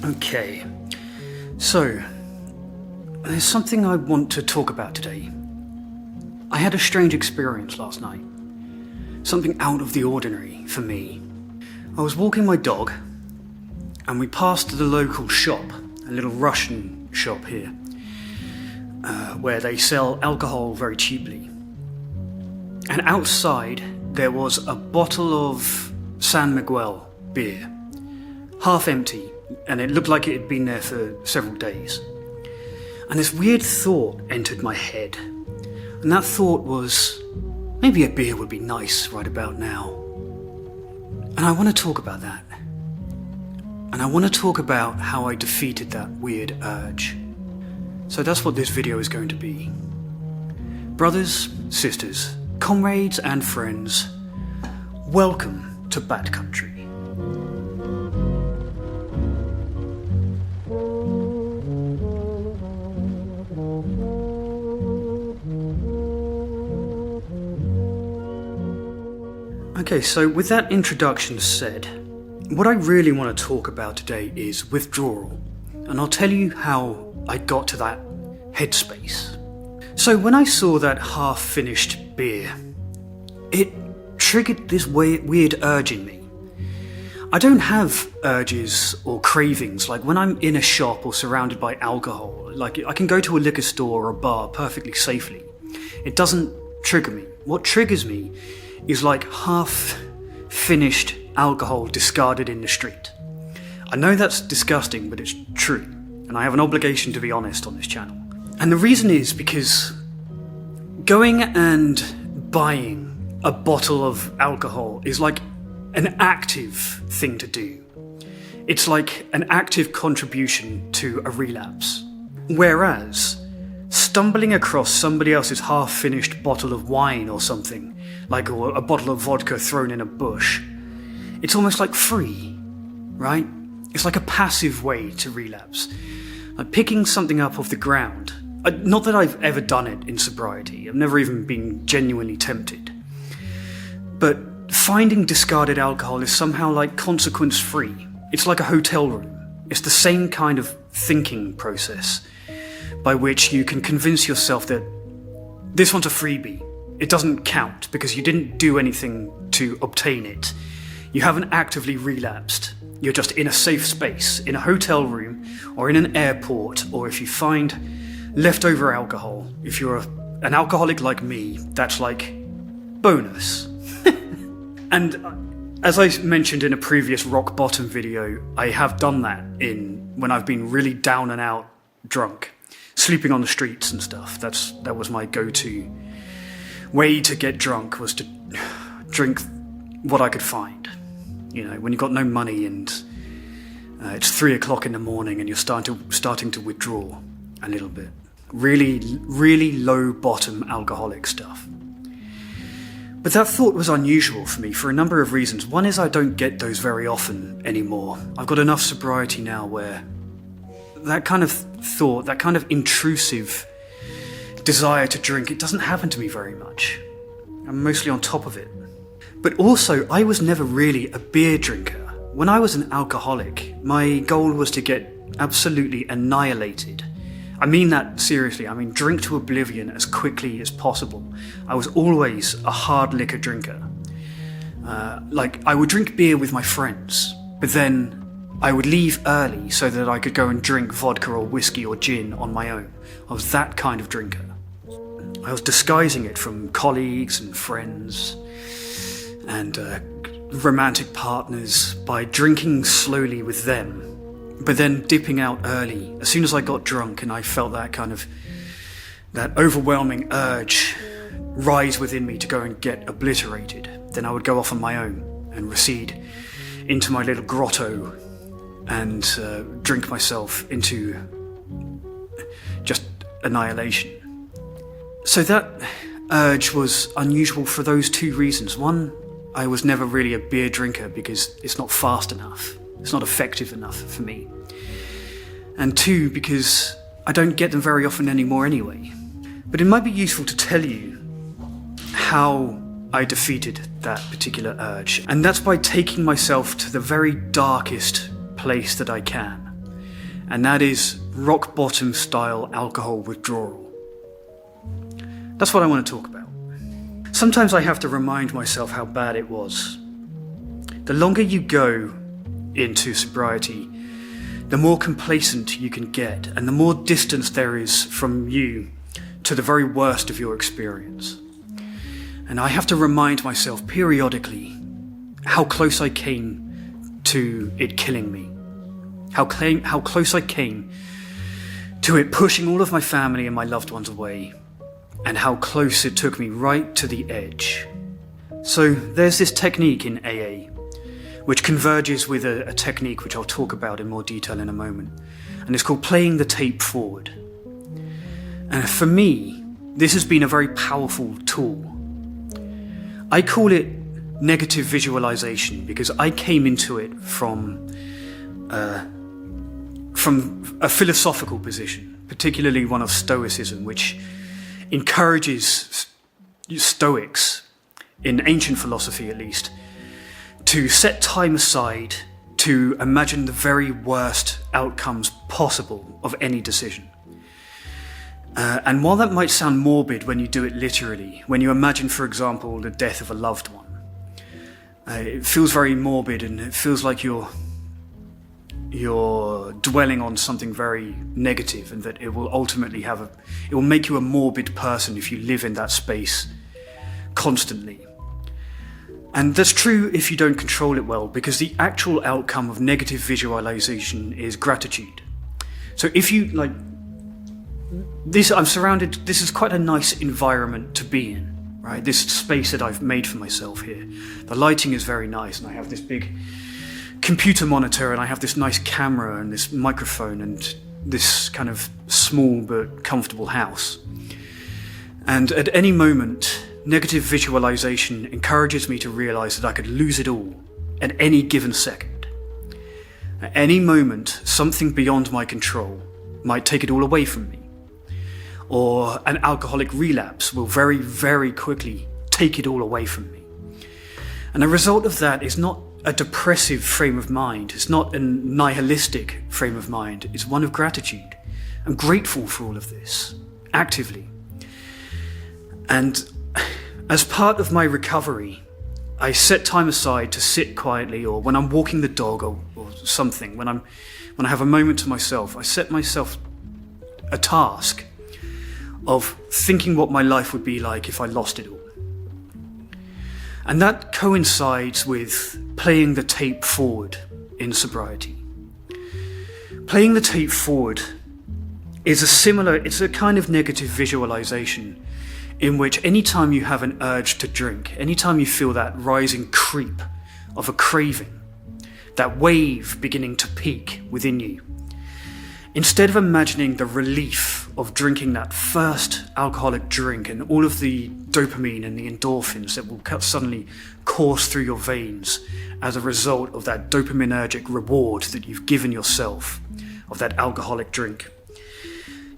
Okay, so there's something I want to talk about today. I had a strange experience last night. Something out of the ordinary for me. I was walking my dog and we passed the local shop, a little Russian shop here, where they sell alcohol very cheaply. And outside there was a bottle of San Miguel beer, half empty, and it looked like it had been there for several days. And this weird thought entered my head, and that thought was, maybe a beer would be nice right about now. And I want to talk about that. And I want to talk about how I defeated that weird urge. So that's what this video is going to be. Brothers, sisters, comrades and friends, welcome to Bad Country. Okay, so with that introduction said, what I really want to talk about today is withdrawal, and I'll tell you how I got to that headspace. So when I saw that half-finished beer, it triggered this weird urge in me. I don't have urges or cravings like when I'm in a shop or surrounded by alcohol. Like I can go to a liquor store or a bar perfectly safely. It doesn't trigger me. What triggers me is like half-finished alcohol discarded in the street. I know that's disgusting, but it's true, and I have an obligation to be honest on this channel. And the reason is because going and buying a bottle of alcohol is like an active thing to do. It's like an active contribution to a relapse. Whereas stumbling across somebody else's half-finished bottle of wine or something, like a bottle of vodka thrown in a bush, it's almost like free, right? It's like a passive way to relapse. Like picking something up off the ground. Not that I've ever done it in sobriety. I've never even been genuinely tempted. But finding discarded alcohol is somehow like consequence-free. It's like a hotel room. It's the same kind of thinking process by which you can convince yourself that this one's a freebie. It doesn't count because you didn't do anything to obtain it. You haven't actively relapsed. You're just in a safe space, in a hotel room, or in an airport, or if you find leftover alcohol. If you're an alcoholic like me, that's like bonus. And as I mentioned in a previous rock bottom video, I have done that when I've been really down and out drunk, sleeping on the streets and stuff. That was my go-to way to get drunk, was to drink what I could find. You know, when you've got no money and it's 3 o'clock in the morning and you're starting to withdraw a little bit. Really, really low bottom alcoholic stuff. But that thought was unusual for me for a number of reasons. One is I don't get those very often anymore. I've got enough sobriety now where that kind of thought, that kind of intrusive desire to drink, it doesn't happen to me very much. I'm mostly on top of it. But also, I was never really a beer drinker. When I was an alcoholic, my goal was to get absolutely annihilated. I mean that seriously. I mean drink to oblivion as quickly as possible. I was always a hard liquor drinker. Like I would drink beer with my friends, but then I would leave early so that I could go and drink vodka or whiskey or gin on my own. I was that kind of drinker. I was disguising it from colleagues and friends and romantic partners by drinking slowly with them, but then dipping out early as soon as I got drunk and I felt that overwhelming urge rise within me to go and get obliterated. Then I would go off on my own and recede into my little grotto and drink myself into just annihilation. So that urge was unusual for those two reasons. One, I was never really a beer drinker because it's not fast enough. It's not effective enough for me. And two, because I don't get them very often anymore anyway. But it might be useful to tell you how I defeated that particular urge. And that's by taking myself to the very darkest place that I can. and that is rock bottom style alcohol withdrawal. That's what I want to talk about. Sometimes I have to remind myself how bad it was. The longer you go into sobriety, the more complacent you can get, and the more distance there is from you to the very worst of your experience. And I have to remind myself periodically how close I came to it killing me. How close I came to it pushing all of my family and my loved ones away, and how close it took me right to the edge. So there's this technique in AA, which converges with a technique which I'll talk about in more detail in a moment, and it's called playing the tape forward. And for me, this has been a very powerful tool. I call it negative visualization because I came into it from a philosophical position, particularly one of Stoicism, which encourages Stoics, in ancient philosophy at least, to set time aside to imagine the very worst outcomes possible of any decision. And while that might sound morbid when you do it literally, when you imagine, for example, the death of a loved one, it feels very morbid, and it feels like you're dwelling on something very negative, and that it will ultimately it will make you a morbid person if you live in that space constantly. And that's true if you don't control it well, because the actual outcome of negative visualization is gratitude. So if you this is quite a nice environment to be in, right? This space that I've made for myself here. The lighting is very nice, and I have this big computer monitor, and I have this nice camera and this microphone and this kind of small but comfortable house. And at any moment, negative visualization encourages me to realize that I could lose it all at any given second. At any moment, something beyond my control might take it all away from me. Or an alcoholic relapse will very, very quickly take it all away from me. And the result of that is not a depressive frame of mind. It's not a nihilistic frame of mind. It's one of gratitude. I'm grateful for all of this, actively. And as part of my recovery, I set time aside to sit quietly, or when I'm walking the dog or something, when I have a moment to myself, I set myself a task of thinking what my life would be like if I lost it all. And that coincides with playing the tape forward in sobriety. Playing the tape forward is it's a kind of negative visualization in which anytime you have an urge to drink, anytime you feel that rising creep of a craving, that wave beginning to peak within you, instead of imagining the relief of drinking that first alcoholic drink and all of the dopamine and the endorphins that will suddenly course through your veins as a result of that dopaminergic reward that you've given yourself of that alcoholic drink,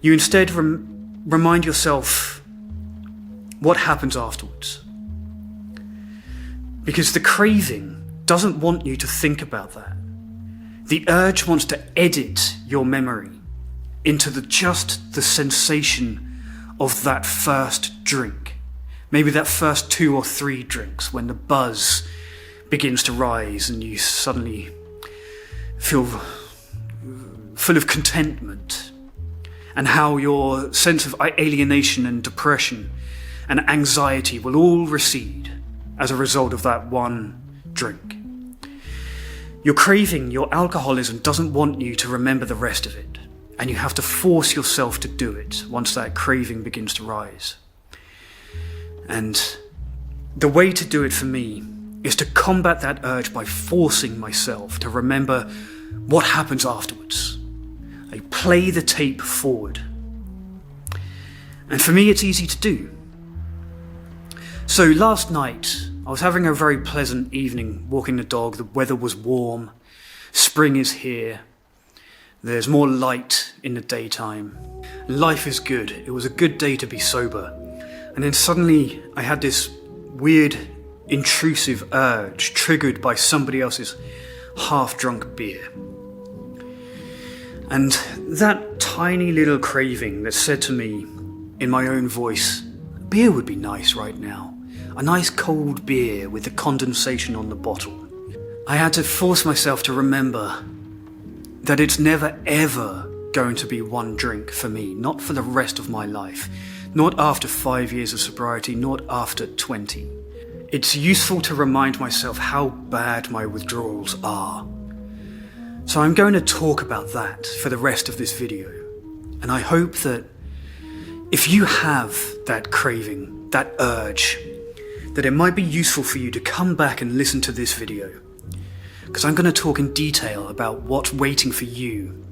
you instead remind yourself what happens afterwards. Because the craving doesn't want you to think about that. The urge wants to edit your memory into just the sensation of that first drink. Maybe that first 2 or 3 drinks, when the buzz begins to rise and you suddenly feel full of contentment, and how your sense of alienation and depression and anxiety will all recede as a result of that one drink. Your craving, your alcoholism doesn't want you to remember the rest of it, and you have to force yourself to do it once that craving begins to rise. And the way to do it for me is to combat that urge by forcing myself to remember what happens afterwards. I play the tape forward. And for me, it's easy to do. So last night, I was having a very pleasant evening walking the dog. The weather was warm. Spring is here. There's more light in the daytime. Life is good. It was a good day to be sober. And then suddenly I had this weird, intrusive urge triggered by somebody else's half-drunk beer. And that tiny little craving that said to me in my own voice, beer would be nice right now. A nice cold beer with the condensation on the bottle. I had to force myself to remember that it's never ever going to be one drink for me, not for the rest of my life, not after 5 years of sobriety, not after 20. It's useful to remind myself how bad my withdrawals are. So I'm going to talk about that for the rest of this video. And I hope that if you have that craving, that urge, that it might be useful for you to come back and listen to this video. Because I'm going to talk in detail about what's waiting for you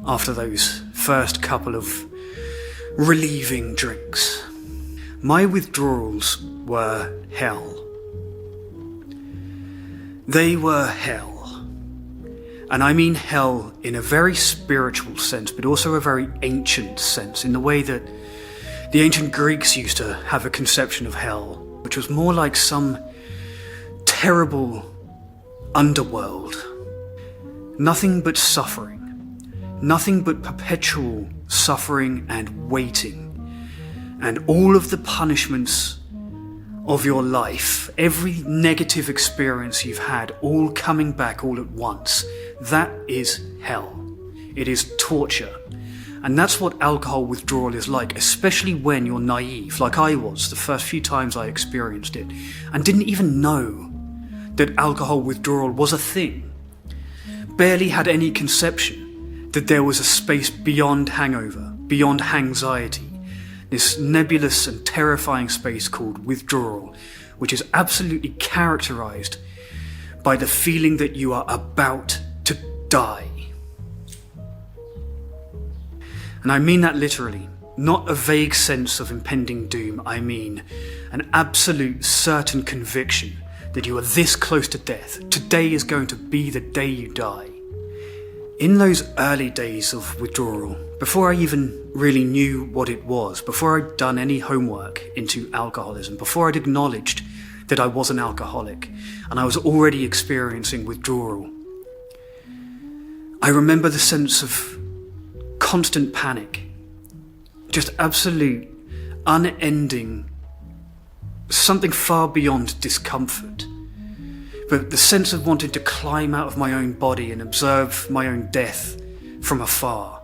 after those first couple of relieving drinks. My withdrawals were hell. They were hell. And I mean hell in a very spiritual sense, but also a very ancient sense, in the way that the ancient Greeks used to have a conception of hell, which was more like some terrible underworld. Nothing but suffering. Nothing but perpetual suffering and waiting. And all of the punishments of your life, every negative experience you've had, all coming back all at once, that is hell. It is torture. And that's what alcohol withdrawal is like, especially when you're naive, like I was the first few times I experienced it, and didn't even know that alcohol withdrawal was a thing. Barely had any conception that there was a space beyond hangover, beyond anxiety, this nebulous and terrifying space called withdrawal, which is absolutely characterized by the feeling that you are about to die. And I mean that literally, not a vague sense of impending doom. I mean an absolute certain conviction that you are this close to death. Today is going to be the day you die. In those early days of withdrawal, before I even really knew what it was, before I'd done any homework into alcoholism, before I'd acknowledged that I was an alcoholic and I was already experiencing withdrawal, I remember the sense of constant panic, just absolute, unending, something far beyond discomfort. But the sense of wanting to climb out of my own body and observe my own death from afar.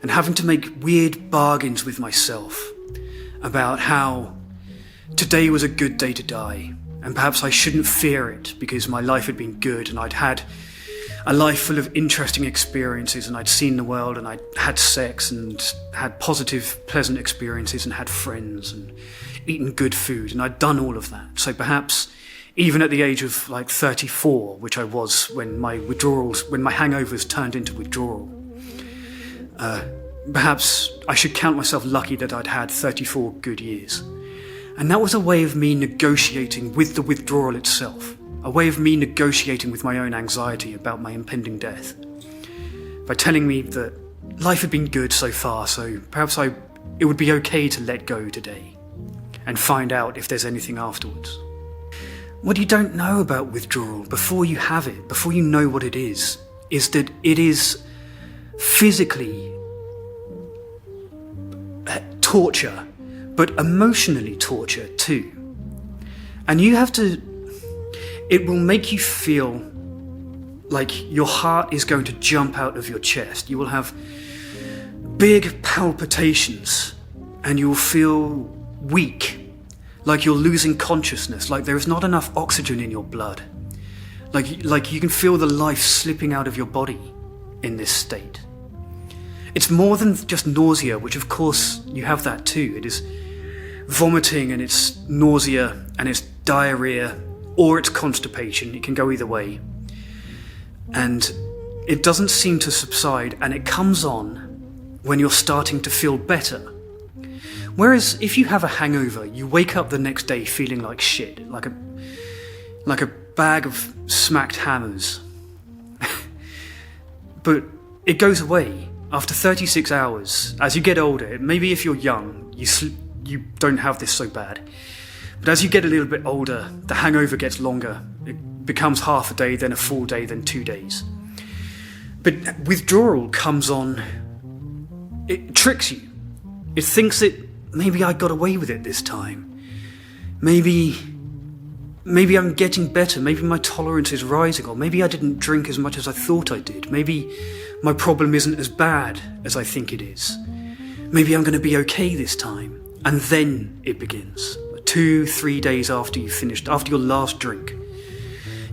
And having to make weird bargains with myself about how today was a good day to die. And perhaps I shouldn't fear it because my life had been good and I'd had a life full of interesting experiences and I'd seen the world and I'd had sex and had positive, pleasant experiences and had friends and eaten good food and I'd done all of that. So perhaps even at the age of like 34, which I was when my hangovers turned into withdrawal, perhaps I should count myself lucky that I'd had 34 good years. And that was a way of me negotiating with the withdrawal itself, a way of me negotiating with my own anxiety about my impending death, by telling me that life had been good so far, so perhaps it would be okay to let go today and find out if there's anything afterwards. What you don't know about withdrawal before you have it, before you know what it is that it is physically torture, but emotionally torture too. And it will make you feel like your heart is going to jump out of your chest. You will have big palpitations and you will feel weak, like you're losing consciousness, like there is not enough oxygen in your blood. Like you can feel the life slipping out of your body in this state. It's more than just nausea, which of course you have that too. It is vomiting and it's nausea and it's diarrhea or it's constipation. It can go either way. And it doesn't seem to subside and it comes on when you're starting to feel better. Whereas if you have a hangover, you wake up the next day feeling like shit, like a bag of smacked hammers. But it goes away after 36 hours. As you get older, maybe if you're young, you don't have this so bad. But as you get a little bit older, the hangover gets longer. It becomes half a day, then a full day, then 2 days. But withdrawal comes on, it tricks you. It thinks that maybe I got away with it this time. Maybe I'm getting better, maybe my tolerance is rising, or maybe I didn't drink as much as I thought I did. Maybe my problem isn't as bad as I think it is. Maybe I'm going to be okay this time. And then it begins. 2-3 days after you finished, after your last drink.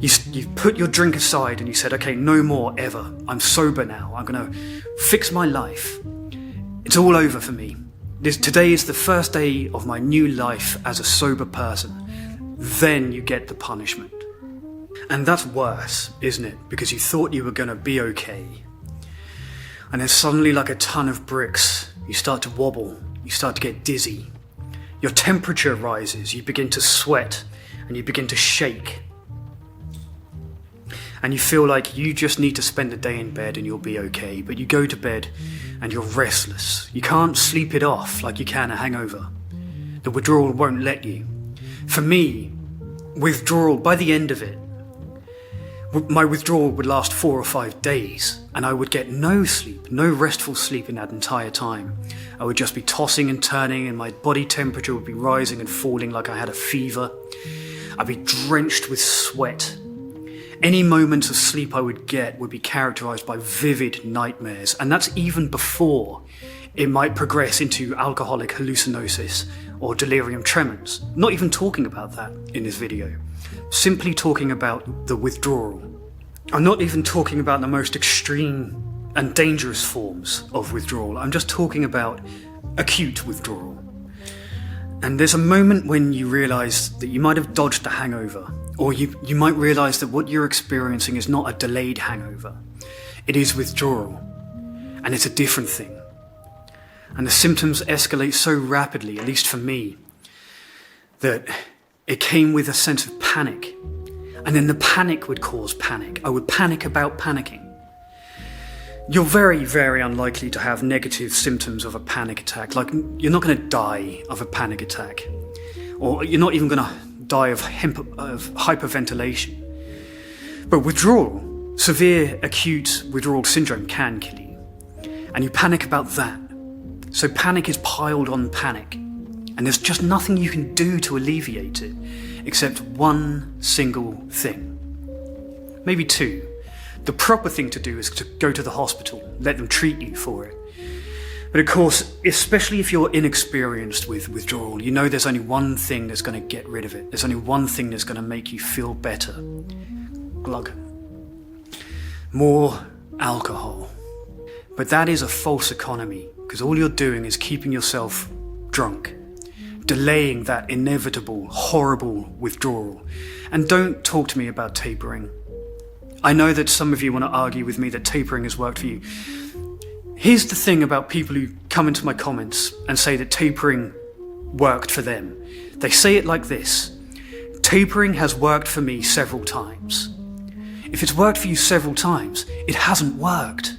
You put your drink aside and you said, okay, no more ever. I'm sober now. I'm going to fix my life. It's all over for me. Today is the first day of my new life as a sober person. Then you get the punishment. And that's worse, isn't it? Because you thought you were going to be okay. And then suddenly, like a ton of bricks, you start to wobble. You start to get dizzy. Your temperature rises. You begin to sweat and you begin to shake. And you feel like you just need to spend a day in bed and you'll be okay. But you go to bed and you're restless. You can't sleep it off like you can a hangover. The withdrawal won't let you. For me, withdrawal, by the end of it, my withdrawal would last 4 or 5 days, and I would get no sleep, no restful sleep in that entire time. I would just be tossing and turning, and my body temperature would be rising and falling like I had a fever. I'd be drenched with sweat. Any moments of sleep I would get would be characterized by vivid nightmares, and that's even before it might progress into alcoholic hallucinosis or delirium tremens. Not even talking about that in this video. Simply talking about the withdrawal. I'm not even talking about the most extreme and dangerous forms of withdrawal. I'm just talking about acute withdrawal. And there's a moment when you realize that you might have dodged a hangover, or you might realize that what you're experiencing is not a delayed hangover. It is withdrawal, and it's a different thing. And the symptoms escalate so rapidly, at least for me, that it came with a sense of panic. And then the panic would cause panic. I would panic about panicking. You're very, very unlikely to have negative symptoms of a panic attack. Like, you're not going to die of a panic attack. Or you're not even going to die of hyperventilation. But withdrawal, severe acute withdrawal syndrome can kill you. And you panic about that. So panic is piled on panic, and there's just nothing you can do to alleviate it, except one single thing. Maybe two. The proper thing to do is to go to the hospital, let them treat you for it. But of course, especially if you're inexperienced with withdrawal, you know there's only one thing that's going to get rid of it. There's only one thing that's going to make you feel better. Glug. More alcohol. But that is a false economy, because all you're doing is keeping yourself drunk, delaying that inevitable, horrible withdrawal. And don't talk to me about tapering. I know that some of you want to argue with me that tapering has worked for you. Here's the thing about people who come into my comments and say that tapering worked for them. They say it like this: tapering has worked for me several times. If it's worked for you several times, it hasn't worked.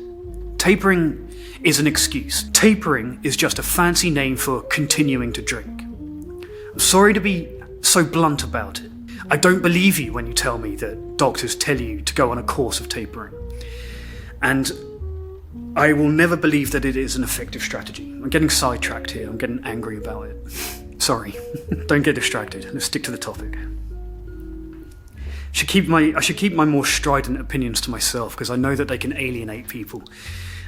Tapering is an excuse. Tapering is just a fancy name for continuing to drink. I'm sorry to be so blunt about it. I don't believe you when you tell me that doctors tell you to go on a course of tapering. And I will never believe that it is an effective strategy. I'm getting sidetracked here. I'm getting angry about it. Sorry. Don't get distracted. Let's stick to the topic. I should keep my more strident opinions to myself, because I know that they can alienate people.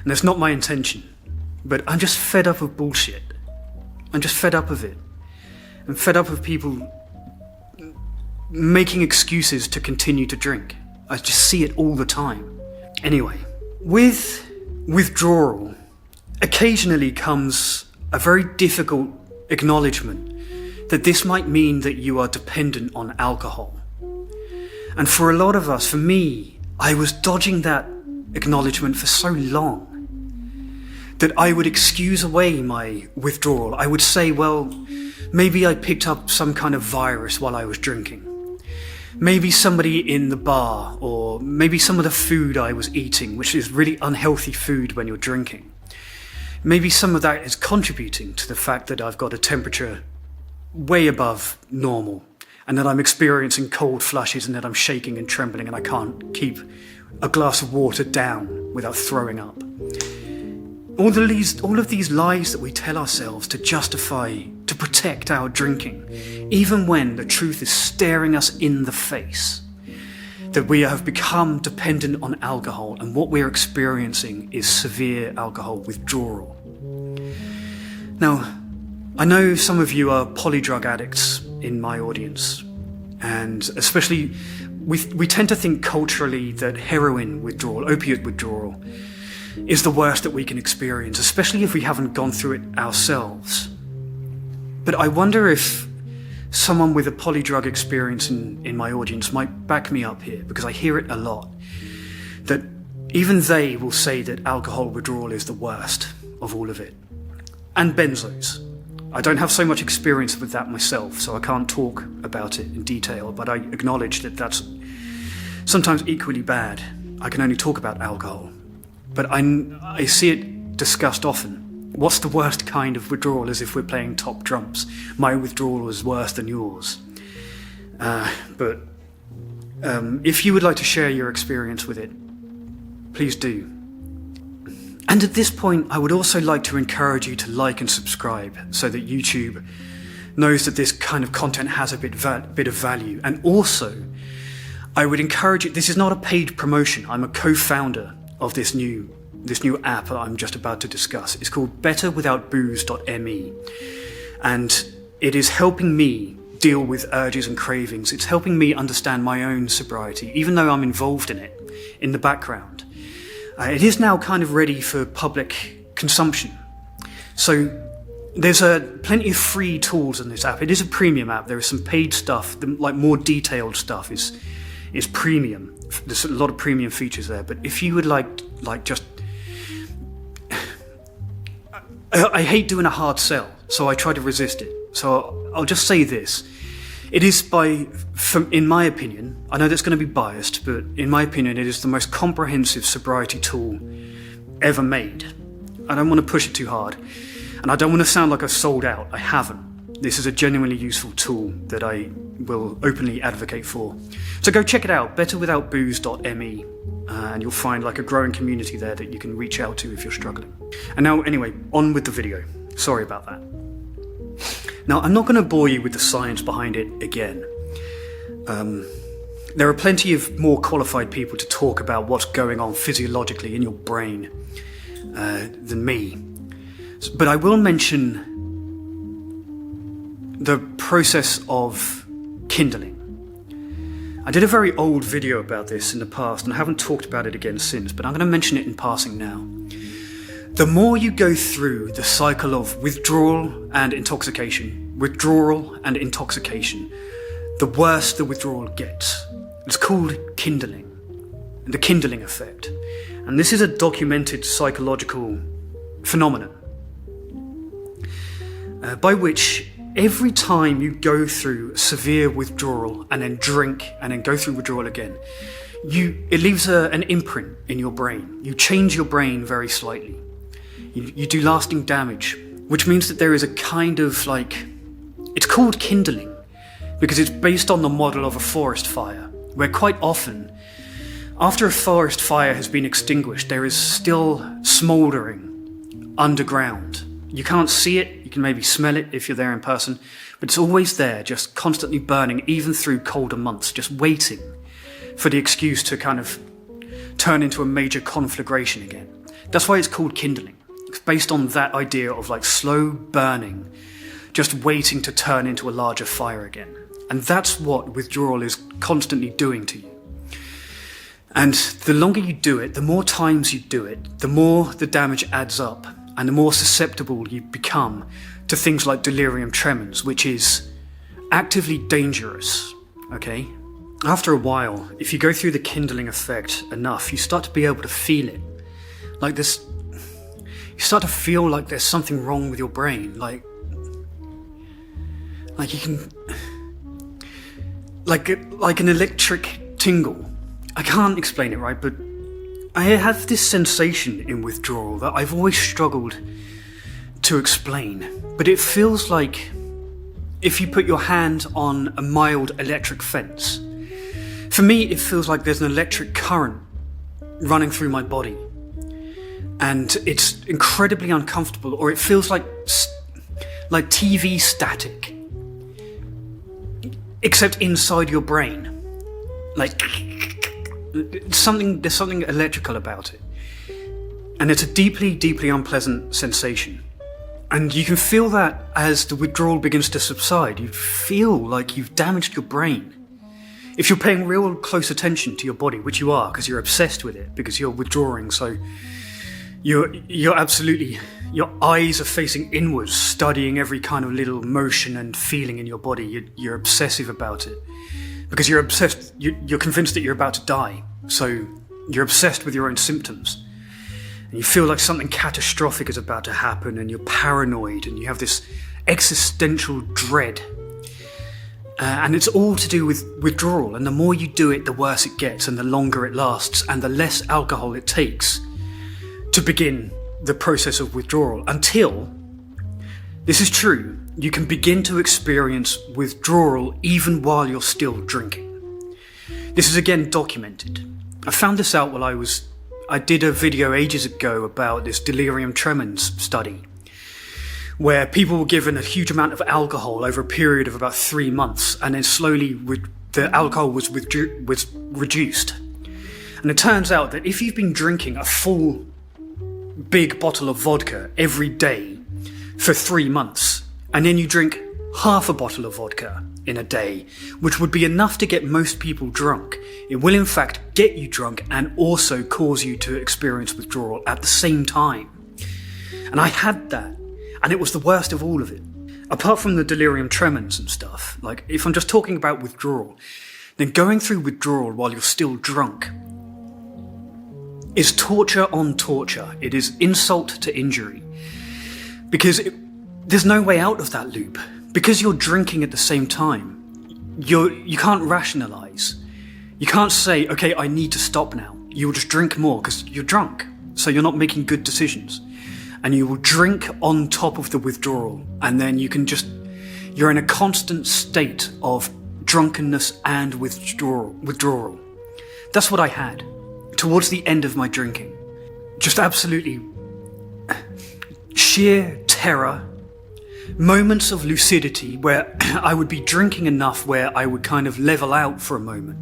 And that's not my intention. But I'm just fed up of bullshit. I'm just fed up of it. I'm fed up of people making excuses to continue to drink. I just see it all the time. Anyway, with withdrawal, occasionally comes a very difficult acknowledgement that this might mean that you are dependent on alcohol. And for a lot of us, for me, I was dodging that acknowledgement for so long that I would excuse away my withdrawal. I would say, well, maybe I picked up some kind of virus while I was drinking. Maybe somebody in the bar, or maybe some of the food I was eating, which is really unhealthy food when you're drinking. Maybe some of that is contributing to the fact that I've got a temperature way above normal, and that I'm experiencing cold flushes, and that I'm shaking and trembling, and I can't keep a glass of water down without throwing up. All of these lies that we tell ourselves to justify, to protect our drinking, even when the truth is staring us in the face, that we have become dependent on alcohol, and what we're experiencing is severe alcohol withdrawal. Now, I know some of you are polydrug addicts in my audience, and especially we tend to think culturally that heroin withdrawal, opiate withdrawal, is the worst that we can experience, especially if we haven't gone through it ourselves. But I wonder if someone with a polydrug experience in my audience might back me up here, because I hear it a lot, that even they will say that alcohol withdrawal is the worst of all of it. And benzos. I don't have so much experience with that myself, so I can't talk about it in detail, but I acknowledge that that's sometimes equally bad. I can only talk about alcohol. But I see it discussed often. What's the worst kind of withdrawal, as if we're playing top trumps? My withdrawal is worse than yours. But if you would like to share your experience with it, please do. And at this point, I would also like to encourage you to like and subscribe so that YouTube knows that this kind of content has a bit of value. And also, I would encourage you, this is not a paid promotion, I'm a co-founder of this new app that I'm just about to discuss. It's called betterwithoutbooze.me, and it is helping me deal with urges and cravings. It's helping me understand my own sobriety, even though I'm involved in it in the background. It is now kind of ready for public consumption. So there's plenty of free tools in this app. It is a premium app. There is some paid stuff, like more detailed stuff is premium. There's a lot of premium features there, but if you would like just... I hate doing a hard sell, so I try to resist it. So I'll just say this. It is in my opinion, I know that's going to be biased, but in my opinion, it is the most comprehensive sobriety tool ever made. I don't want to push it too hard, and I don't want to sound like I've sold out. I haven't. This is a genuinely useful tool that I will openly advocate for. So go check it out, betterwithoutbooze.me, and you'll find like a growing community there that you can reach out to if you're struggling. And now, anyway, on with the video. Sorry about that. Now, I'm not going to bore you with the science behind it again. There are plenty of more qualified people to talk about what's going on physiologically in your brain than me. But I will mention the process of kindling. I did a very old video about this in the past, and I haven't talked about it again since, but I'm going to mention it in passing now. The more you go through the cycle of withdrawal and intoxication, the worse the withdrawal gets. It's called kindling, the kindling effect. And this is a documented psychological phenomenon by which every time you go through severe withdrawal and then drink and then go through withdrawal again, it leaves an imprint in your brain. You change your brain very slightly. You do lasting damage, which means that there is a kind of it's called kindling because it's based on the model of a forest fire, where quite often, after a forest fire has been extinguished, there is still smouldering underground. You can't see it, you can maybe smell it if you're there in person, but it's always there, just constantly burning, even through colder months, just waiting for the excuse to kind of turn into a major conflagration again. That's why it's called kindling. It's based on that idea of slow burning, just waiting to turn into a larger fire again. And that's what withdrawal is constantly doing to you. And the longer you do it, the more times you do it, the more the damage adds up, and the more susceptible you become to things like delirium tremens, which is actively dangerous, okay? After a while, if you go through the kindling effect enough, you start to be able to feel it. You start to feel like there's something wrong with your brain, like you can, like an electric tingle. I can't explain it right, but I have this sensation in withdrawal that I've always struggled to explain. But it feels like if you put your hand on a mild electric fence. For me, it feels like there's an electric current running through my body. And it's incredibly uncomfortable, or it feels like TV static, except inside your brain. Like, there's something electrical about it. And it's a deeply, deeply unpleasant sensation. And you can feel that as the withdrawal begins to subside. You feel like you've damaged your brain. If you're paying real close attention to your body, which you are, because you're obsessed with it, because you're withdrawing, so you're absolutely, your eyes are facing inwards, studying every kind of little motion and feeling in your body. You're obsessive about it, because you're obsessed, you're convinced that you're about to die, so you're obsessed with your own symptoms. And you feel like something catastrophic is about to happen, and you're paranoid, and you have this existential dread. And it's all to do with withdrawal, and the more you do it, the worse it gets, and the longer it lasts, and the less alcohol it takes to begin the process of withdrawal, until, this is true, you can begin to experience withdrawal even while you're still drinking. This is again documented. I found this out while I did a video ages ago about this delirium tremens study, where people were given a huge amount of alcohol over a period of about 3 months, and then slowly the alcohol was reduced. And it turns out that if you've been drinking a full big bottle of vodka every day for 3 months, and then you drink half a bottle of vodka in a day, which would be enough to get most people drunk, it will in fact get you drunk and also cause you to experience withdrawal at the same time. And I had that, and it was the worst of all of it. Apart from the delirium tremens and stuff, like if I'm just talking about withdrawal, then going through withdrawal while you're still drunk is torture on torture. It is insult to injury. Because there's no way out of that loop. Because you're drinking at the same time, you can't rationalize. You can't say, okay, I need to stop now. You will just drink more because you're drunk. So you're not making good decisions. And you will drink on top of the withdrawal. And then you're in a constant state of drunkenness and withdrawal. That's what I had towards the end of my drinking. Just absolutely sheer terror, moments of lucidity where I would be drinking enough where I would kind of level out for a moment.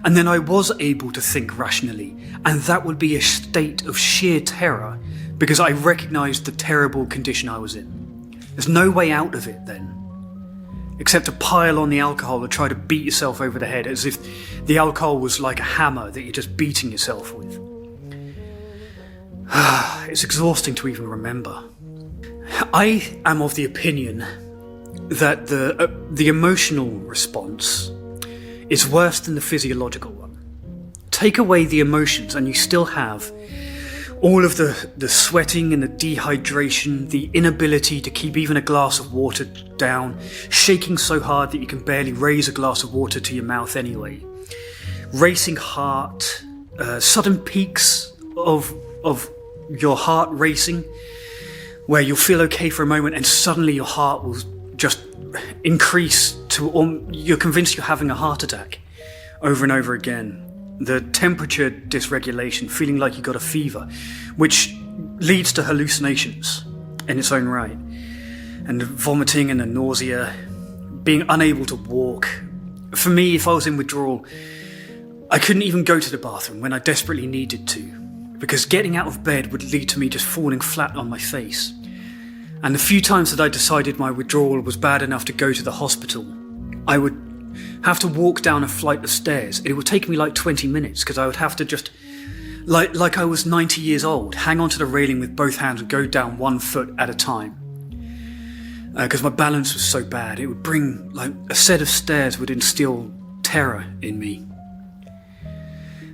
And then I was able to think rationally, and that would be a state of sheer terror because I recognized the terrible condition I was in. There's no way out of it then, except to pile on the alcohol and try to beat yourself over the head as if the alcohol was like a hammer that you're just beating yourself with. It's exhausting to even remember. I am of the opinion that the emotional response is worse than the physiological one. Take away the emotions and you still have all of the sweating and the dehydration, the inability to keep even a glass of water down, shaking so hard that you can barely raise a glass of water to your mouth anyway, racing heart, sudden peaks of your heart racing, where you'll feel okay for a moment and suddenly your heart will just increase to, you're convinced you're having a heart attack over and over again. The temperature dysregulation, feeling like you got a fever, which leads to hallucinations in its own right. And vomiting and the nausea, being unable to walk. For me, if I was in withdrawal, I couldn't even go to the bathroom when I desperately needed to, because getting out of bed would lead to me just falling flat on my face. And the few times that I decided my withdrawal was bad enough to go to the hospital, I would have to walk down a flight of stairs. It would take me like 20 minutes because I would have to just, like I was 90 years old, hang onto the railing with both hands and go down 1 foot at a time. Because my balance was so bad. It would bring, like, a set of stairs would instill terror in me.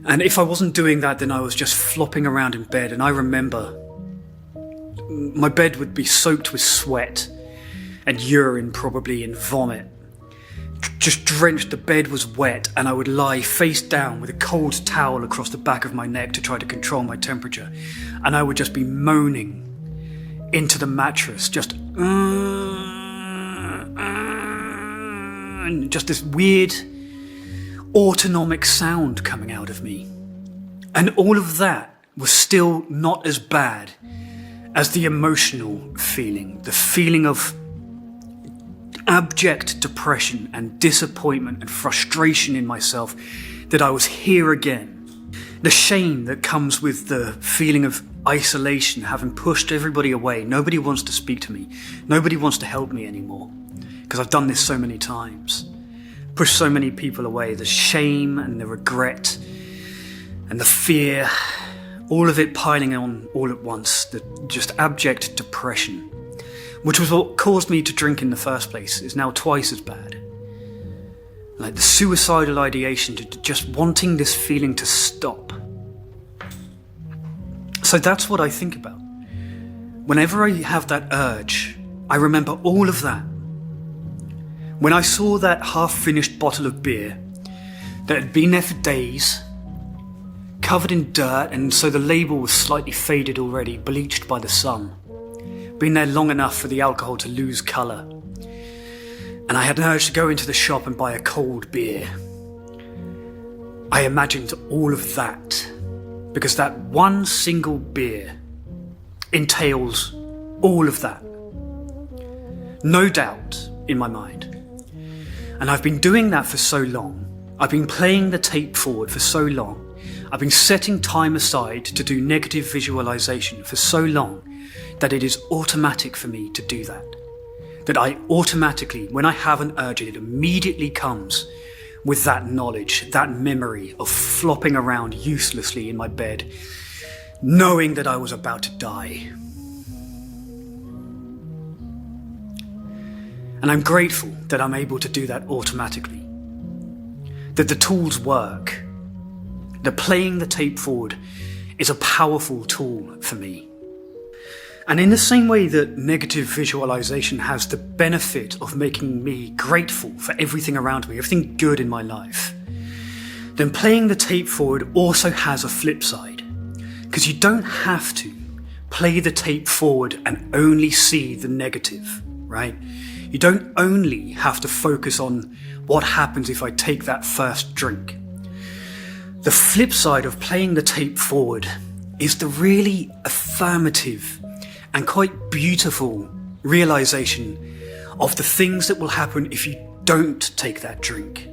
And if I wasn't doing that, then I was just flopping around in bed. And I remember my bed would be soaked with sweat and urine, probably, and vomit. Just drenched, the bed was wet, and I would lie face down with a cold towel across the back of my neck to try to control my temperature. And I would just be moaning into the mattress, just and just this weird autonomic sound coming out of me. And all of that was still not as bad as the emotional feeling, the feeling of abject depression and disappointment and frustration in myself that I was here again. The shame that comes with the feeling of isolation, having pushed everybody away. Nobody wants to speak to me. Nobody wants to help me anymore because I've done this so many times. Pushed so many people away. The shame and the regret and the fear, all of it piling on all at once. The just abject depression, which was what caused me to drink in the first place, is now twice as bad. Like the suicidal ideation, to just wanting this feeling to stop. So that's what I think about. Whenever I have that urge, I remember all of that. When I saw that half-finished bottle of beer that had been there for days, covered in dirt, and so the label was slightly faded already, bleached by the sun. Been there long enough for the alcohol to lose colour. And I had an urge to go into the shop and buy a cold beer. I imagined all of that, because that one single beer entails all of that. No doubt in my mind. And I've been doing that for so long. I've been playing the tape forward for so long. I've been setting time aside to do negative visualization for so long that it is automatic for me to do that. That I automatically, when I have an urge, it immediately comes with that knowledge, that memory of flopping around uselessly in my bed, knowing that I was about to die. And I'm grateful that I'm able to do that automatically. That the tools work. That playing the tape forward is a powerful tool for me. And in the same way that negative visualization has the benefit of making me grateful for everything around me, everything good in my life, then playing the tape forward also has a flip side. Because you don't have to play the tape forward and only see the negative, right? You don't only have to focus on what happens if I take that first drink. The flip side of playing the tape forward is the really affirmative and quite beautiful realization of the things that will happen if you don't take that drink.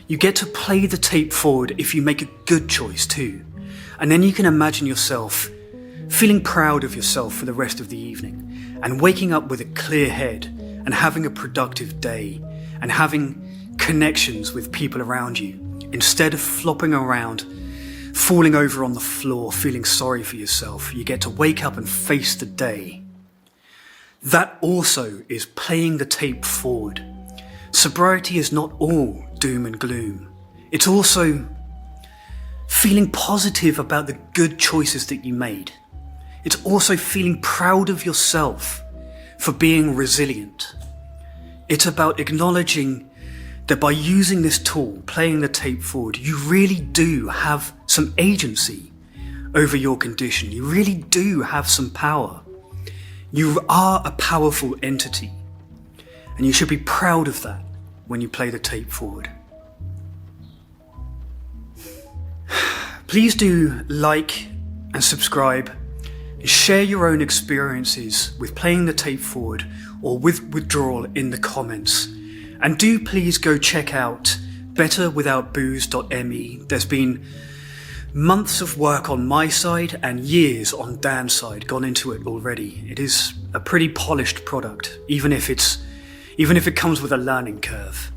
You get to play the tape forward if you make a good choice too. And then you can imagine yourself feeling proud of yourself for the rest of the evening and waking up with a clear head and having a productive day and having connections with people around you instead of flopping around, falling over on the floor, feeling sorry for yourself. You get to wake up and face the day. That also is playing the tape forward. Sobriety is not all doom and gloom. It's also feeling positive about the good choices that you made. It's also feeling proud of yourself for being resilient. It's about acknowledging that by using this tool, playing the tape forward, you really do have some agency over your condition. You really do have some power. You are a powerful entity, and you should be proud of that when you play the tape forward. Please do like and subscribe. Share your own experiences with playing the tape forward or with withdrawal in the comments. And do please go check out betterwithoutbooze.me. There's been months of work on my side and years on Dan's side gone into it already. It is a pretty polished product, even if it comes with a learning curve.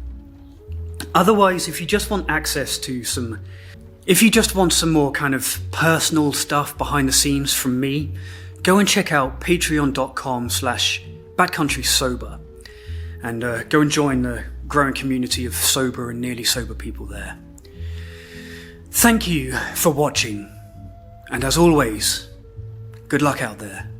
Otherwise, if you just want access to some more kind of personal stuff behind the scenes from me, go and check out patreon.com/backcountrysober and go and join the growing community of sober and nearly sober people there. Thank you for watching, and as always, good luck out there.